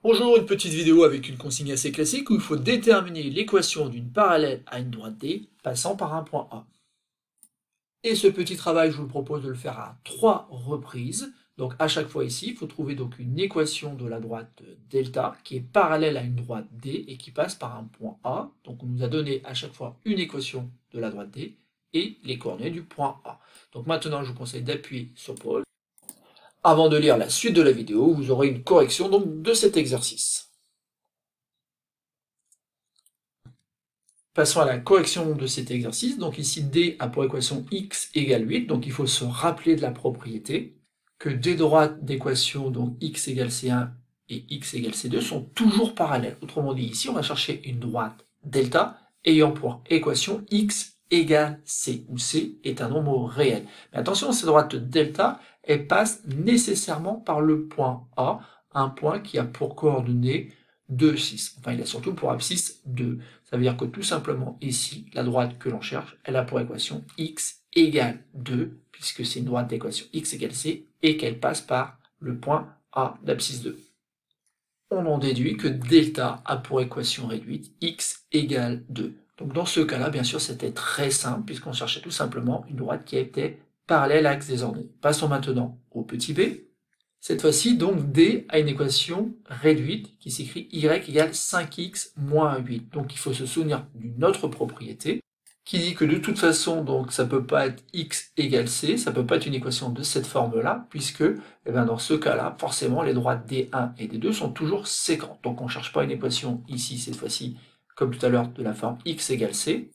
Bonjour, une petite vidéo avec une consigne assez classique où il faut déterminer l'équation d'une parallèle à une droite D passant par un point A. Et ce petit travail, je vous propose de le faire à 3 reprises. Donc à chaque fois ici, il faut trouver donc une équation de la droite delta qui est parallèle à une droite D et qui passe par un point A. Donc on nous a donné à chaque fois une équation de la droite D et les coordonnées du point A. Donc maintenant, je vous conseille d'appuyer sur pause. Avant de lire la suite de la vidéo, vous aurez une correction donc de cet exercice. Passons à la correction de cet exercice. Donc ici, D a pour équation x égale 8. Donc il faut se rappeler de la propriété que des droites d'équation, donc x égale C1 et x égale C2, sont toujours parallèles. Autrement dit, ici, on va chercher une droite delta ayant pour équation x égale C, où C est un nombre réel. Mais attention, cette droite delta, elle passe nécessairement par le point A, un point qui a pour coordonnées 2, 6. Enfin, il a surtout pour abscisse 2. Ça veut dire que tout simplement, ici, la droite que l'on cherche, elle a pour équation x égale 2, puisque c'est une droite d'équation x égale c, et qu'elle passe par le point A d'abscisse 2. On en déduit que delta a pour équation réduite x égale 2. Donc dans ce cas-là, bien sûr, c'était très simple, puisqu'on cherchait tout simplement une droite qui était parallèle à l'axe des ordonnées. Passons maintenant au petit b. Cette fois-ci, donc, D a une équation réduite qui s'écrit y égale 5x moins 8. Donc, il faut se souvenir d'une autre propriété qui dit que de toute façon, donc, ça peut pas être x égale c, ça peut pas être une équation de cette forme-là, puisque, eh bien, dans ce cas-là, forcément, les droites D1 et D2 sont toujours séquentes. Donc, on ne cherche pas une équation ici, cette fois-ci, comme tout à l'heure, de la forme x égale c.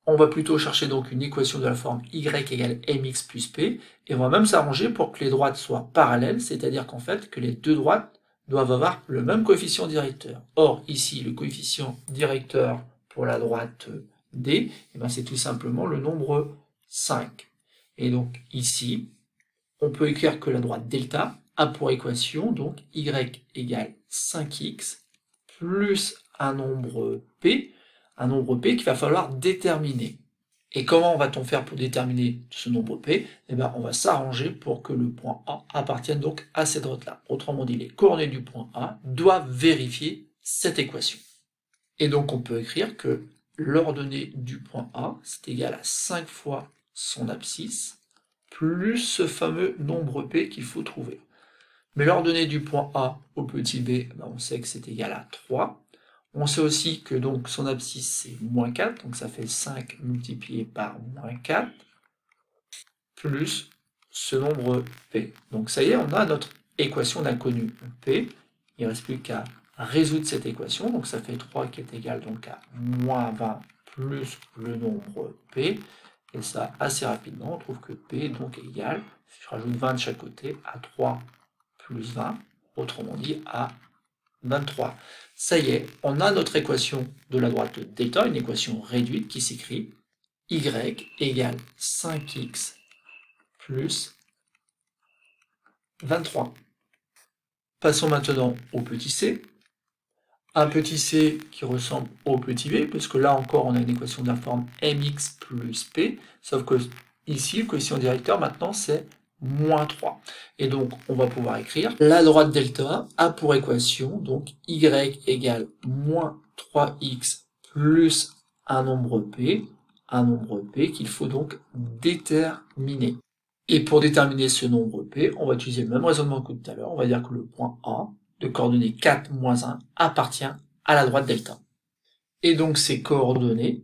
On va plutôt chercher donc une équation de la forme y égale mx plus p, et on va même s'arranger pour que les droites soient parallèles, c'est-à-dire qu'en fait, que les deux droites doivent avoir le même coefficient directeur. Or, ici, le coefficient directeur pour la droite D, c'est tout simplement le nombre 5. Et donc, ici, on peut écrire que la droite delta a pour équation, donc, y égale 5x plus un nombre p qu'il va falloir déterminer. Et comment va-t-on faire pour déterminer ce nombre p? On va s'arranger pour que le point A appartienne donc à cette droite-là. Autrement dit, les coordonnées du point A doivent vérifier cette équation. Et donc on peut écrire que l'ordonnée du point A, c'est égal à 5 fois son abscisse, plus ce fameux nombre p qu'il faut trouver. Mais l'ordonnée du point A au petit b, on sait que c'est égal à 3. On sait aussi que donc son abscisse c'est moins 4, donc ça fait 5 multiplié par moins 4, plus ce nombre p. Donc ça y est, on a notre équation d'inconnu p. Il ne reste plus qu'à résoudre cette équation, donc ça fait 3 qui est égal donc à moins 20 plus le nombre p. Et ça, assez rapidement, on trouve que p est donc égal, si je rajoute 20 de chaque côté, à 3 plus 20, autrement dit à 23. Ça y est, on a notre équation de la droite delta, une équation réduite qui s'écrit y égale 5x plus 23. Passons maintenant au petit c. Un petit c qui ressemble au petit b, parce que là encore on a une équation de la forme mx plus p, sauf que ici le coefficient directeur maintenant c'est moins 3. Et donc, on va pouvoir écrire la droite delta a pour équation, donc y égale moins 3x plus un nombre p qu'il faut donc déterminer. Et pour déterminer ce nombre p, on va utiliser le même raisonnement que tout à l'heure. On va dire que le point A, de coordonnées 4 moins 1, appartient à la droite delta. Et donc, ces coordonnées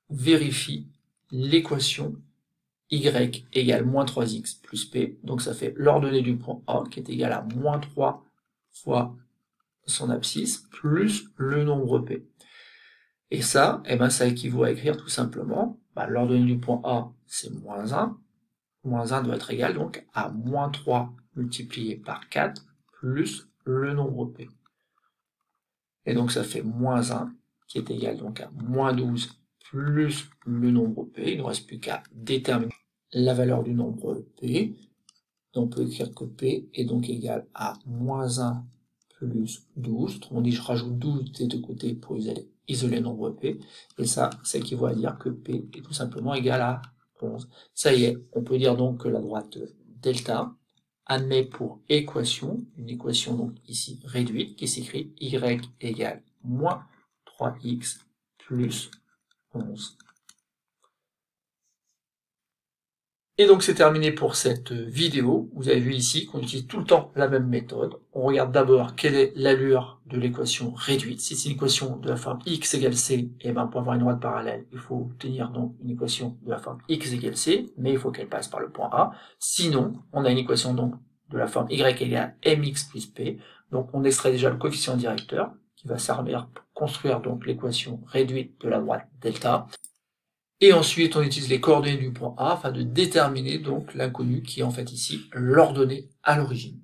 vérifient l'équation y égale moins 3x plus p, donc ça fait l'ordonnée du point A qui est égale à moins 3 fois son abscisse plus le nombre p. Et ça, ça équivaut à écrire tout simplement, l'ordonnée du point A c'est moins 1 doit être égal donc à moins 3 multiplié par 4 plus le nombre p. Et donc ça fait moins 1 qui est égal donc à moins 12 plus le nombre p, il ne reste plus qu'à déterminer la valeur du nombre p, on peut écrire que p est donc égal à moins 1 plus 12, autrement dit je rajoute 12 des deux côtés pour isoler le nombre p, et ça équivaut à dire que p est tout simplement égal à 11. Ça y est, on peut dire donc que la droite delta admet pour équation, une équation donc ici réduite, qui s'écrit y égale moins 3x plus 11. Et donc c'est terminé pour cette vidéo. Vous avez vu ici qu'on utilise tout le temps la même méthode. On regarde d'abord quelle est l'allure de l'équation réduite. Si c'est une équation de la forme x égale c, et ben pour avoir une droite parallèle, il faut obtenir donc une équation de la forme x égale c, mais il faut qu'elle passe par le point A. Sinon, on a une équation donc de la forme y égale mx plus p. Donc on extrait déjà le coefficient directeur, qui va servir pour construire donc l'équation réduite de la droite delta. Et ensuite, on utilise les coordonnées du point A afin de déterminer donc l'inconnu qui est en fait ici l'ordonnée à l'origine.